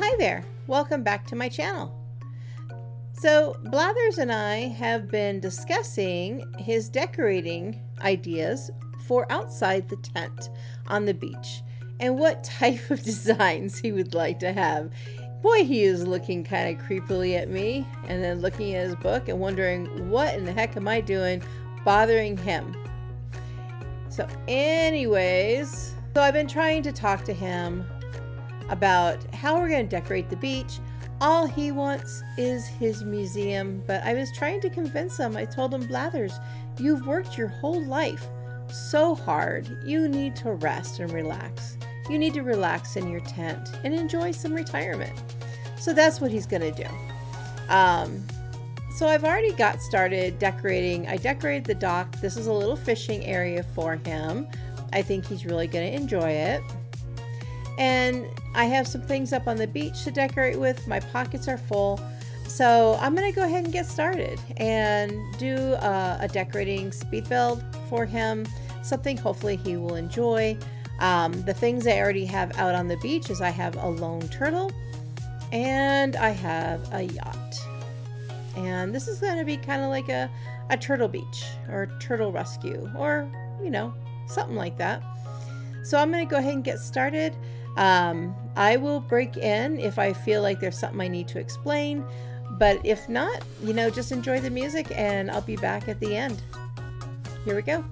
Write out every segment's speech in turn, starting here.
hi there, welcome back to my channel. So Blathers and I have been discussing his decorating ideas for outside the tent on the beach and what type of designs he would like to have. Boy, he is looking kind of creepily at me and then looking at his book and wondering what in the heck am I doing bothering him. So anyways, I've been trying to talk to him about how we're going to decorate the beach. All he wants is his museum, but I was trying to convince him. I told him, Blathers, you've worked your whole life so hard. You need to rest and relax. You need to relax in your tent and enjoy some retirement. So that's what he's going to do. So I've already got started decorating. I decorated the dock. This is a little fishing area for him. I think he's really going to enjoy it. And I have some things up on the beach to decorate with. My pockets are full. So I'm going to go ahead and get started and do a decorating speed build for him. Something hopefully he will enjoy. The things I already have out on the beach is I have a lone turtle and I have a yacht. And this is going to be kind of like a turtle beach or turtle rescue or, you know, something like that. So I'm going to go ahead and get started. I will break in if I feel like there's something I need to explain, but if not, you know, just enjoy the music and I'll be back at the end. Here we go.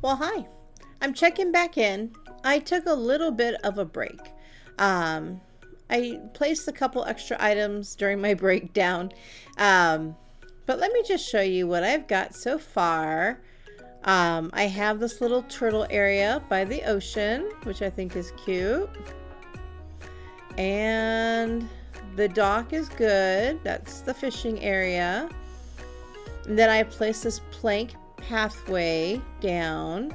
Well, hi. I'm checking back in. I took a little bit of a break. I placed a couple extra items during my breakdown. But let me just show you what I've got so far. I have this little turtle area by the ocean, which I think is cute. And the dock is good. That's the fishing area. And then I placed this plank pathway down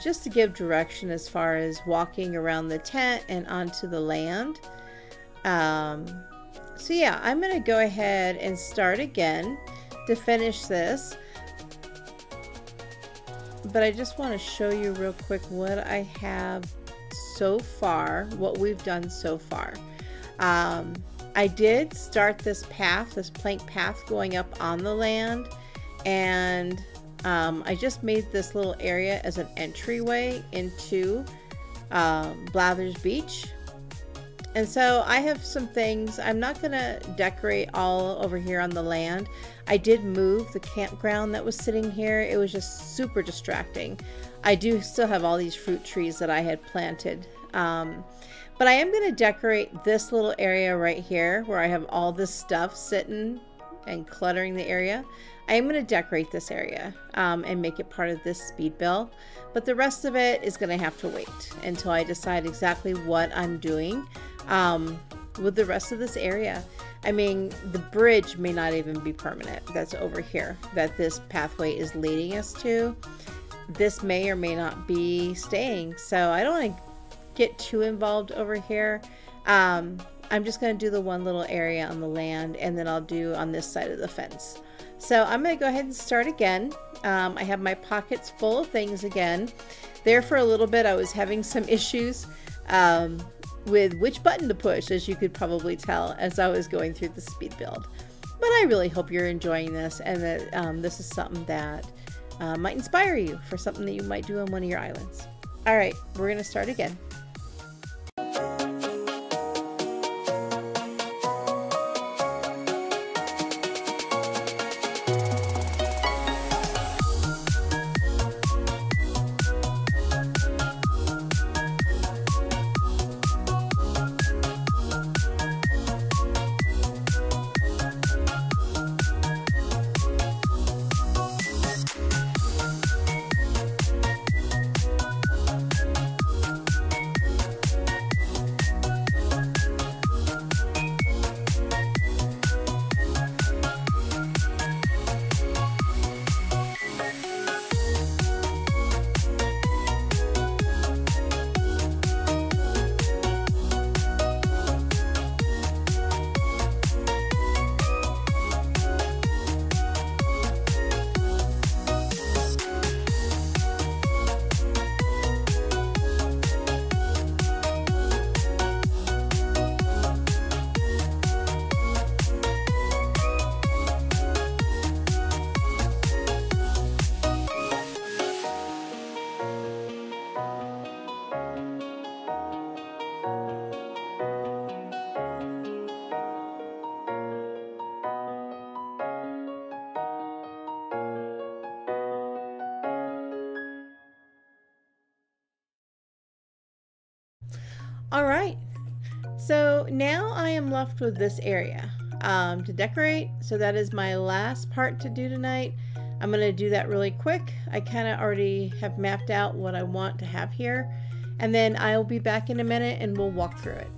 just to give direction as far as walking around the tent and onto the land. So yeah, I'm going to go ahead and start again to finish this. But I just want to show you real quick what I have so far, what we've done so far. I did start this path, this plank path going up on the land, and I just made this little area as an entryway into Blather's Beach. And so I have some things. I'm not going to decorate all over here on the land. I did move the campground that was sitting here. It was just super distracting. I do still have all these fruit trees that I had planted. But I am going to decorate this little area right here where I have all this stuff sitting and cluttering the area. I am going to decorate this area and make it part of this speed build. But the rest of it is going to have to wait until I decide exactly what I'm doing with the rest of this area. I mean, the bridge may not even be permanent. That's over here that this pathway is leading us to. This may or may not be staying. So I don't want to get too involved over here. I'm just going to do the one little area on the land, and then I'll do on this side of the fence. So I'm going to go ahead and start again. I have my pockets full of things again. There for a little bit I was having some issues with which button to push, as you could probably tell as I was going through the speed build. But I really hope you're enjoying this, and that this is something that might inspire you for something that you might do on one of your islands. Alright, we're going to start again. Alright, so now I am left with this area to decorate. So that is my last part to do tonight. I'm going to do that really quick. I kind of already have mapped out what I want to have here. And then I'll be back in a minute and we'll walk through it.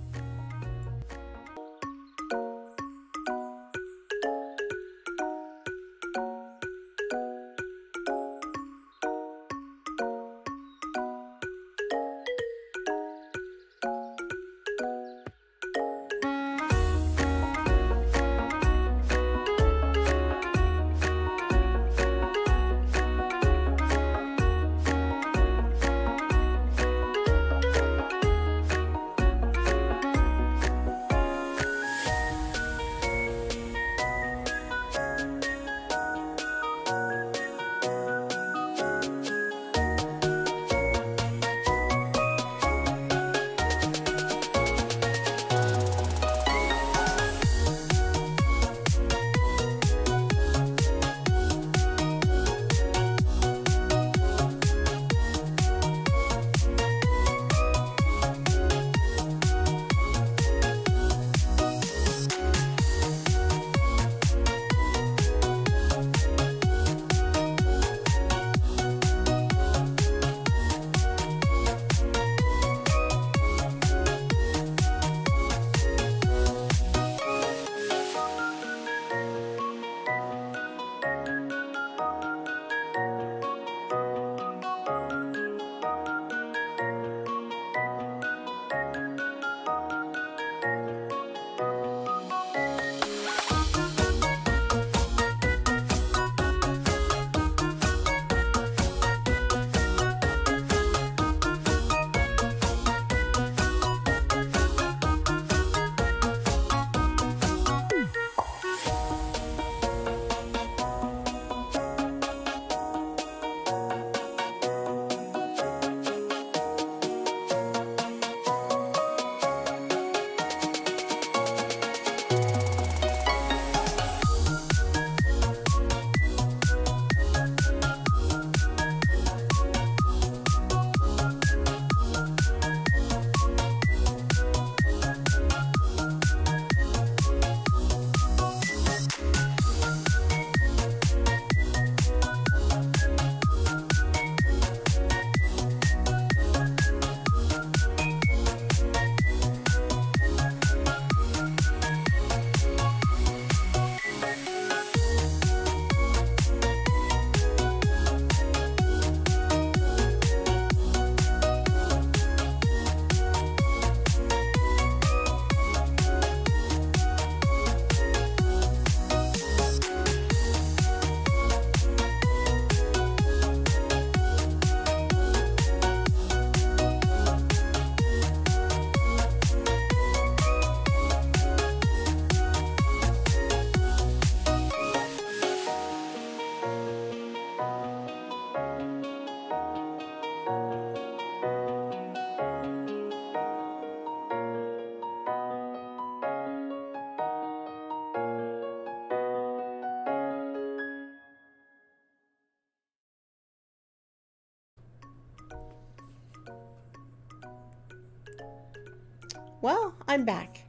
Well, I'm back.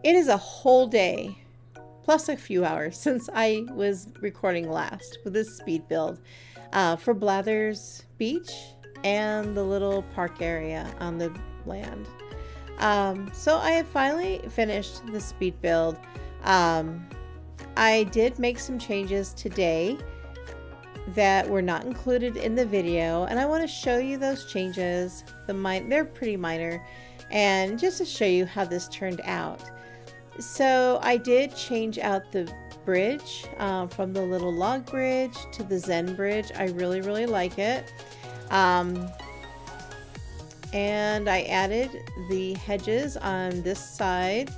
It is a whole day, plus a few hours since I was recording last with this speed build for Blather's beach and the little park area on the land. So I have finally finished the speed build. I did make some changes today that were not included in the video, and I want to show you those changes. They're pretty minor, and just to show you how this turned out. So I did change out the bridge from the little log bridge to the Zen bridge. I really like it. And I added the hedges on this side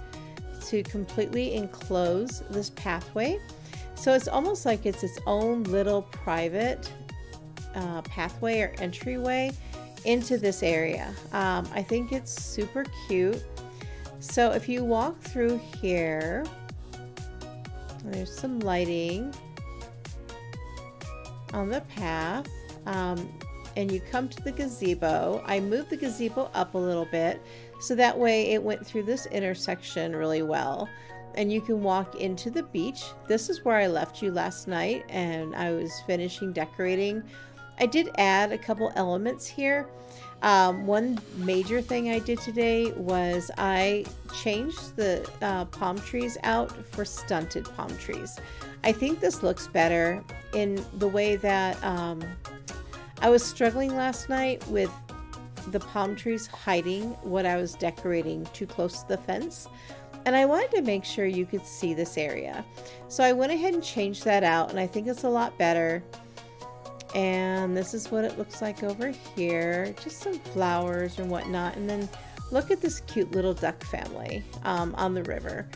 to completely enclose this pathway. So it's almost like it's its own little private pathway or entryway into this area. I think it's super cute. So if you walk through here, there's some lighting on the path, and you come to the gazebo. I moved the gazebo up a little bit so that way it went through this intersection really well. And you can walk into the beach. This is where I left you last night and I was finishing decorating. I did add a couple elements here. One major thing I did today was I changed the palm trees out for stunted palm trees. I think this looks better in the way that I was struggling last night with the palm trees hiding what I was decorating too close to the fence. And I wanted to make sure you could see this area. So I went ahead and changed that out, and I think it's a lot better. And this is what it looks like over here. Just some flowers and whatnot. And then look at this cute little duck family on the river.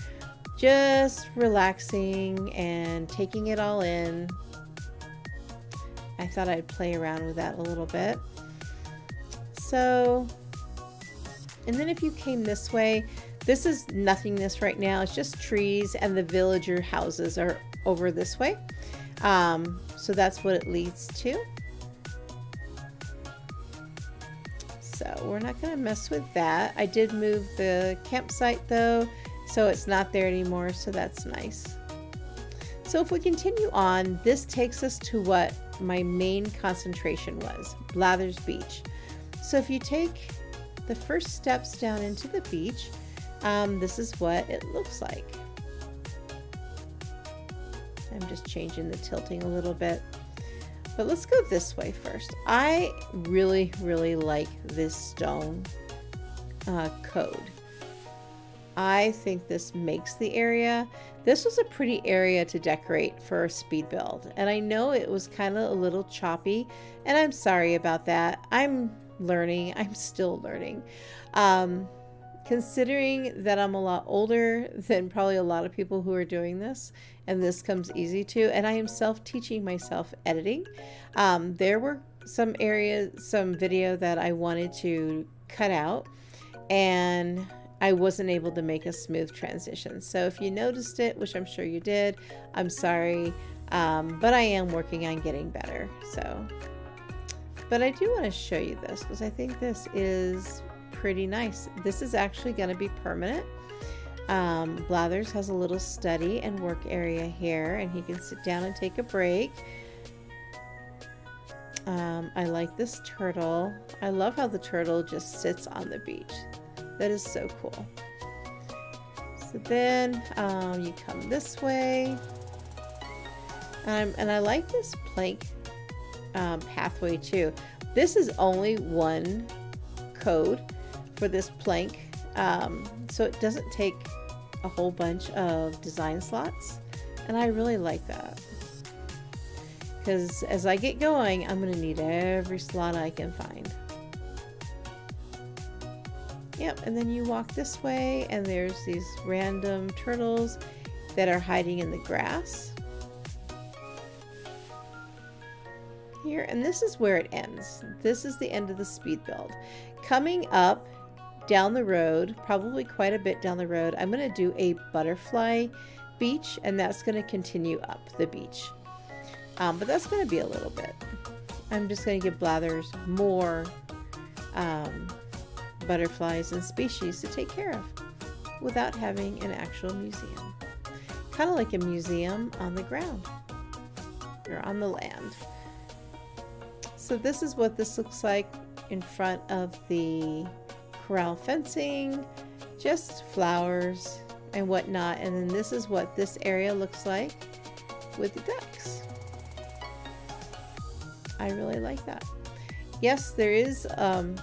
Just relaxing and taking it all in. I thought I'd play around with that a little bit. So, and then if you came this way, this is nothingness right now. It's just trees, and the villager houses are over this way. So that's what it leads to. So we're not going to mess with that. I did move the campsite though, so it's not there anymore, so that's nice. So if we continue on, this takes us to what my main concentration was, Blather's Beach. So if you take the first steps down into the beach, this is what it looks like. I'm just changing the tilting a little bit. But let's go this way first. I really like this stone code. I think this makes the area. This was a pretty area to decorate for a speed build. And I know it was kind of a little choppy, and I'm sorry about that. I'm learning. I'm still learning. Considering that I'm a lot older than probably a lot of people who are doing this, and this comes easy to, and I am self-teaching myself editing. There were some areas, some video that I wanted to cut out, and I wasn't able to make a smooth transition. So if you noticed it, which I'm sure you did, I'm sorry, but I am working on getting better. So, but I do want to show you this because I think this is pretty nice. This is actually going to be permanent. Blather's has a little study and work area here, and he can sit down and take a break. I like this turtle. I love how the turtle just sits on the beach. That is so cool. So then you come this way, and I like this plank pathway too. This is only one code for this plank, so it doesn't take a whole bunch of design slots, and I really like that because as I get going, I'm gonna need every slot I can find. Yep, and then you walk this way, and there's these random turtles that are hiding in the grass here, and this is where it ends. This is the end of the speed build. Coming up down the road, probably quite a bit down the road, I'm going to do a butterfly beach, and that's going to continue up the beach. But that's going to be a little bit. I'm just going to give Blathers more butterflies and species to take care of without having an actual museum. Kind of like a museum on the ground or on the land. So this is what this looks like in front of the corral fencing, just flowers and whatnot. And then this is what this area looks like with the ducks. I really like that. Yes, there is some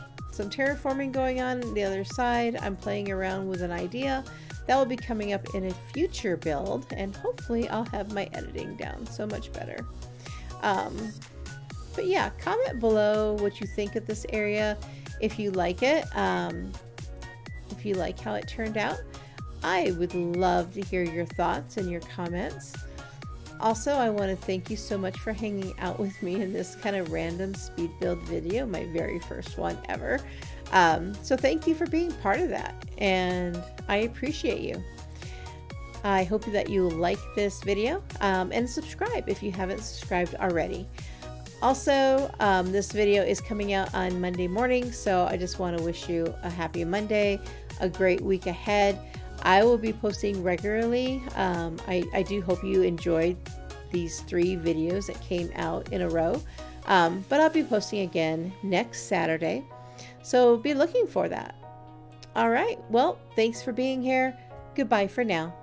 terraforming going on the other side. I'm playing around with an idea that will be coming up in a future build, and hopefully I'll have my editing down so much better. But yeah, comment below what you think of this area, if you like it, if you like how it turned out. I would love to hear your thoughts and your comments. Also, I want to thank you so much for hanging out with me in this kind of random speed build video, my very first one ever. So thank you for being part of that, and I appreciate you. I hope that you like this video, and subscribe if you haven't subscribed already. Also, this video is coming out on Monday morning, so I just want to wish you a happy Monday, a great week ahead. I will be posting regularly. I do hope you enjoyed these 3 videos that came out in a row, but I'll be posting again next Saturday, so be looking for that. All right, well, thanks for being here. Goodbye for now.